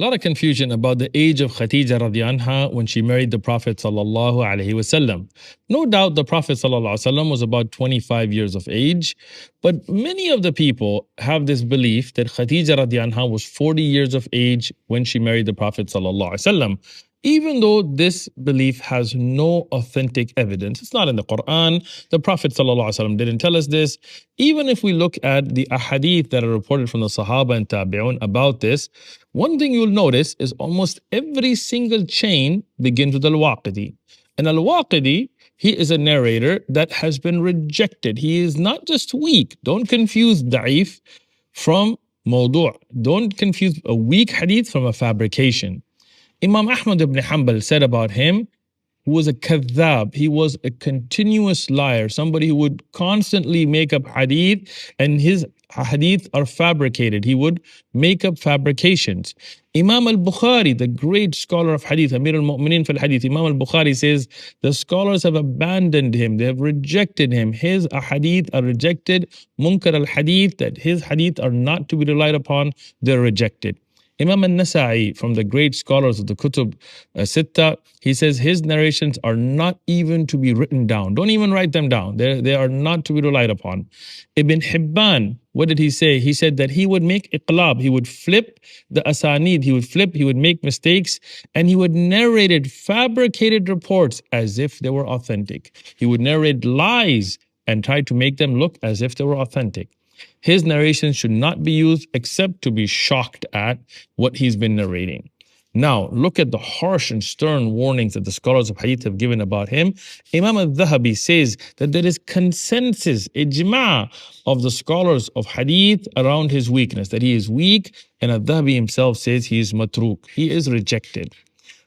A lot of confusion about the age of Khadijah عنها when she married the Prophet sallallahu alaihi wasallam. No doubt the Prophet sallallahu alaihi wasallam was about 25 years of age, but many of the people have this belief that Khadijah عنها was 40 years of age when she married the Prophet sallallahu alaihi wasallam. Even though this belief has no authentic evidence, it's not in the Quran. The Prophet ﷺ didn't tell us this. Even if we look at the ahadith that are reported from the Sahaba and Tabi'un about this, one thing you'll notice is almost every single chain begins with Al-Waqidi. And Al-Waqidi, he is a narrator that has been rejected. He is not just weak. Don't confuse da'if from mawdu'. Don't confuse a weak hadith from a fabrication. Imam Ahmad ibn Hanbal said about him, he was a kadhab, he was a continuous liar, somebody who would constantly make up hadith, and his hadith are fabricated. He would make up fabrications. Imam al-Bukhari, the great scholar of hadith, Amir al-Mu'mineen fil hadith, Imam al-Bukhari says, the scholars have abandoned him, they have rejected him. His hadith are rejected, munkar al-hadith, that his hadith are not to be relied upon, they're rejected. Imam al-Nasa'i, from the great scholars of the Kutub Sitta, he says his narrations are not even to be written down. Don't even write them down. They are not to be relied upon. Ibn Hibban, what did he say? He said that he would make iqlab, he would flip the asanid, he would make mistakes, and he would narrate fabricated reports as if they were authentic. He would narrate lies and try to make them look as if they were authentic. His narration should not be used except to be shocked at what he's been narrating. Now, look at the harsh and stern warnings that the scholars of hadith have given about him. Imam al-Dhahabi says that there is consensus, ijma' of the scholars of hadith around his weakness, that he is weak, and al-Dhahabi himself says he is matruk, he is rejected.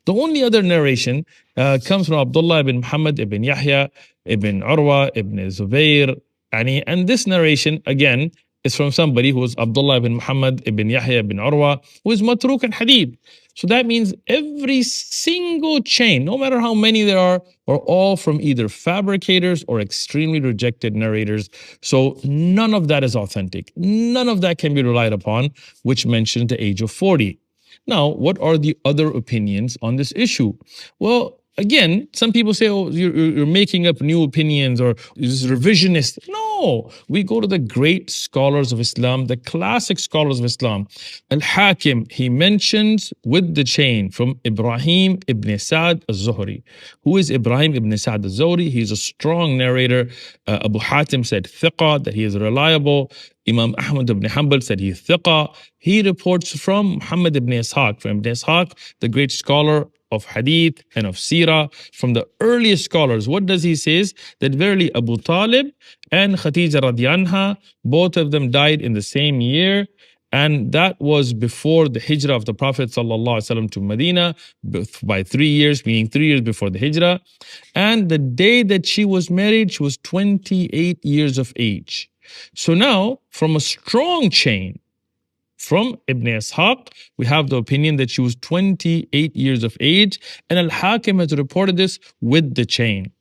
The only other narration comes from Abdullah ibn Muhammad ibn Yahya, ibn Urwa, ibn Zubayr, and this narration, again, is from somebody who is Abdullah ibn Muhammad ibn Yahya ibn Urwa, who is matruk and hadith. So that means every single chain, no matter how many there are all from either fabricators or extremely rejected narrators. So none of that is authentic. None of that can be relied upon, which mentions the age of 40. Now, what are the other opinions on this issue? Well, again, some people say, oh, you're making up new opinions or this is revisionist. No, we go to the great scholars of Islam, the classic scholars of Islam. Al-Hakim, he mentions with the chain from Ibrahim ibn Sa'd al-Zuhri. Who is Ibrahim ibn Sa'd al-Zuhri? He's a strong narrator. Abu Hatim said thiqa, that he is reliable. Imam Ahmad ibn Hanbal said he is thiqa. He reports from Muhammad ibn Ishaq, from Ibn Ishaq, the great scholar of hadith and of seerah, from the earliest scholars. What does he say? That verily Abu Talib and Khadijah عنها, both of them died in the same year, and that was before the hijrah of the Prophet ﷺ to Medina by 3 years, meaning 3 years before the hijrah. And the day that she was married, she was 28 years of age. So now, from a strong chain, from Ibn Ishaq, we have the opinion that she was 28 years of age, and Al-Hakim has reported this with the chain.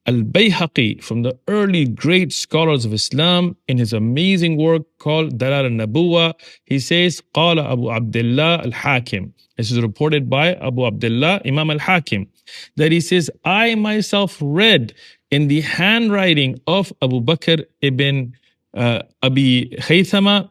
Al-Bayhaqi, from the early great scholars of Islam, in his amazing work called Dalal al-Nabuwa, he says, Qala Abu Abdullah al-Hakim. This is reported by Abu Abdullah, Imam al-Hakim, that he says, I myself read in the handwriting of Abu Bakr ibn Abi Khaythama,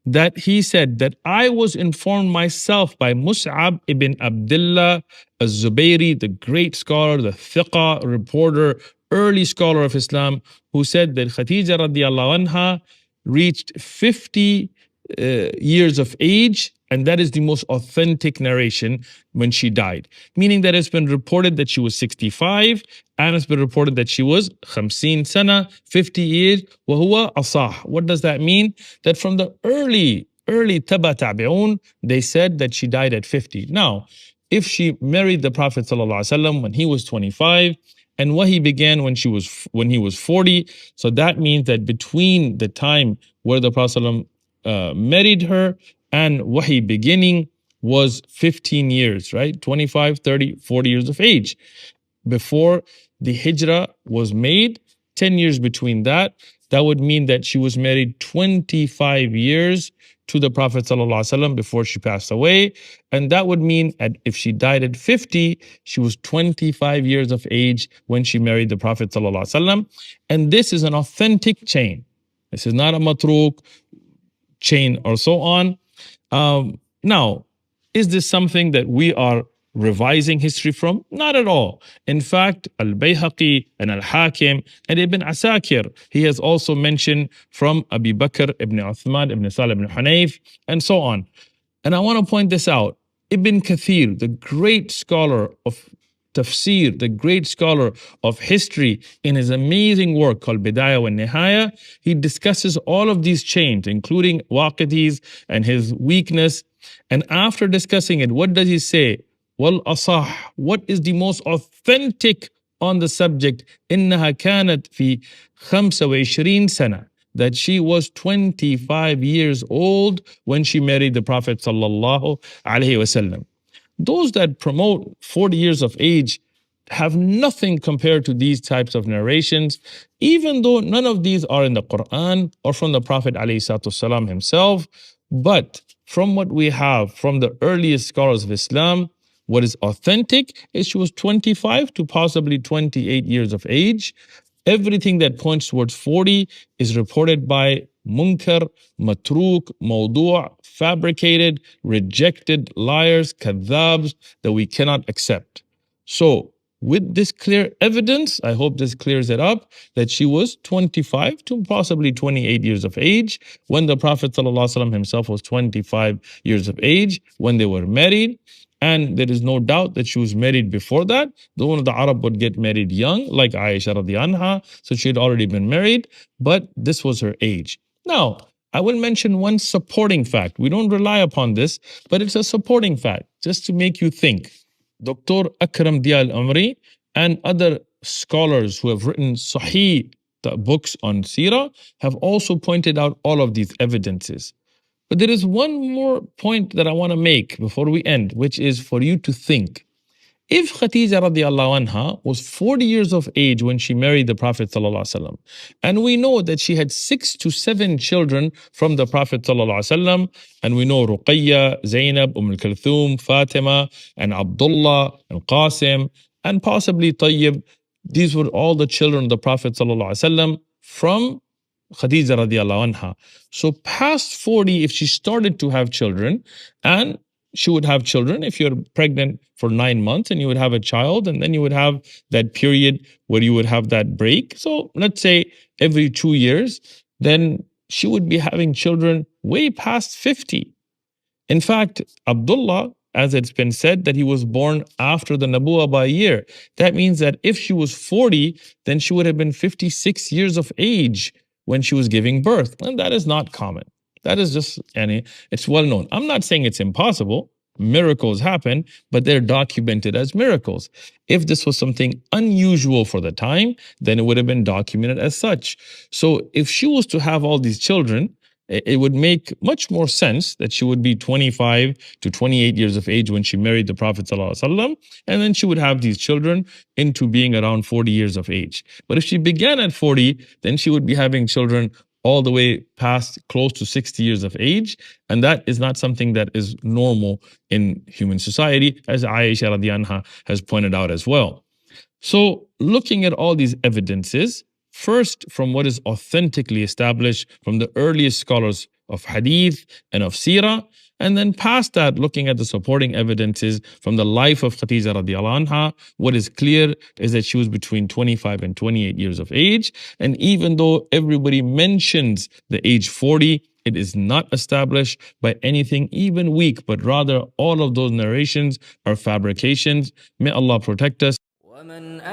that he said that I was informed myself by Mus'ab ibn Abdullah al-Zubayri, the great scholar, the thiqa reporter, early scholar of Islam, who said that Khadijah radiallahu anha reached 50 years of age, and that is the most authentic narration when she died. Meaning that it's been reported that she was 65, and it's been reported that she was 50 sana, 50 years, وَهُوَ أَصَحْ. What does that mean? That from the early Taba Tabi'un, they said that she died at 50. Now, if she married the Prophet ﷺ when he was 25, and wahi began when he was 40, so that means that between the time where the Prophet ﷺ married her and wahi beginning was 15 years, right? 25, 30, 40 years of age. Before the hijrah was made, 10 years between that, that would mean that she was married 25 years to the Prophet ﷺ before she passed away. And that would mean that if she died at 50, she was 25 years of age when she married the Prophet ﷺ. And this is an authentic chain. This is not a matruk chain or so on. Now, is this something that we are revising history from? Not at all. In fact, Al-Bayhaqi and Al-Hakim and Ibn Asakir, he has also mentioned from Abu Bakr ibn Uthman ibn Salih ibn Hunayf and so on. And I want to point this out. Ibn Kathir, the great scholar of tafsir, the great scholar of history, in his amazing work called Bidayah wa Nihaya, he discusses all of these chains, including Waqidi's and his weakness. And after discussing it, what does he say? Wal asah, what is the most authentic on the subject? إنها كانت في 25 سنة, that she was 25 years old when she married the Prophet sallallahu alaihi wasallam. Those that promote 40 years of age have nothing compared to these types of narrations, even though none of these are in the Quran or from the Prophet ﷺ himself. But from what we have from the earliest scholars of Islam, what is authentic is she was 25 to possibly 28 years of age. Everything that points towards 40 is reported by munkar, matruk, mawdu', fabricated, rejected, liars, kadhabs that we cannot accept. So with this clear evidence, I hope this clears it up, that she was 25 to possibly 28 years of age when the Prophet ﷺ himself was 25 years of age when they were married. And there is no doubt that she was married before that. Though the Arab would get married young, like Aisha عنها, so she had already been married, but this was her age. Now, I will mention one supporting fact. We don't rely upon this, but it's a supporting fact, just to make you think. Dr. Akram Diya al-Umri and other scholars who have written Sahih books on Seerah have also pointed out all of these evidences. But there is one more point that I want to make before we end, which is for you to think. If Khadijah radiallahu anha was 40 years of age when she married the Prophet sallallahu alaihi wasallam, and we know that she had 6 to 7 children from the Prophet sallallahu alaihi wasallam, and we know Ruqayya, Zainab, Kulthum, Fatima, and Abdullah, and Qasim, and possibly Tayyib, these were all the children of the Prophet sallallahu alaihi wasallam from Khadijah radiallahu anha. So past 40, if she started to have children, and she would have children if you're pregnant for 9 months and you would have a child, and then you would have that period where you would have that break. So let's say every 2 years, then she would be having children way past 50. In fact, Abdullah, as it's been said, that he was born after the Nabuwah by a year. That means that if she was 40, then she would have been 56 years of age when she was giving birth. And that is not common. That is just, it's well known. I'm not saying it's impossible. Miracles happen, but they're documented as miracles. If this was something unusual for the time, then it would have been documented as such. So if she was to have all these children, it would make much more sense that she would be 25 to 28 years of age when she married the Prophet ﷺ, and then she would have these children into being around 40 years of age. But if she began at 40, then she would be having children all the way past close to 60 years of age, and that is not something that is normal in human society, as Aisha anha has pointed out as well. So looking at all these evidences, first, from what is authentically established from the earliest scholars of hadith and of seerah, and then past that, looking at the supporting evidences from the life of Khadijah radiallahu anha, what is clear is that she was between 25 and 28 years of age. And even though everybody mentions the age 40, it is not established by anything even weak, but rather all of those narrations are fabrications. May Allah protect us.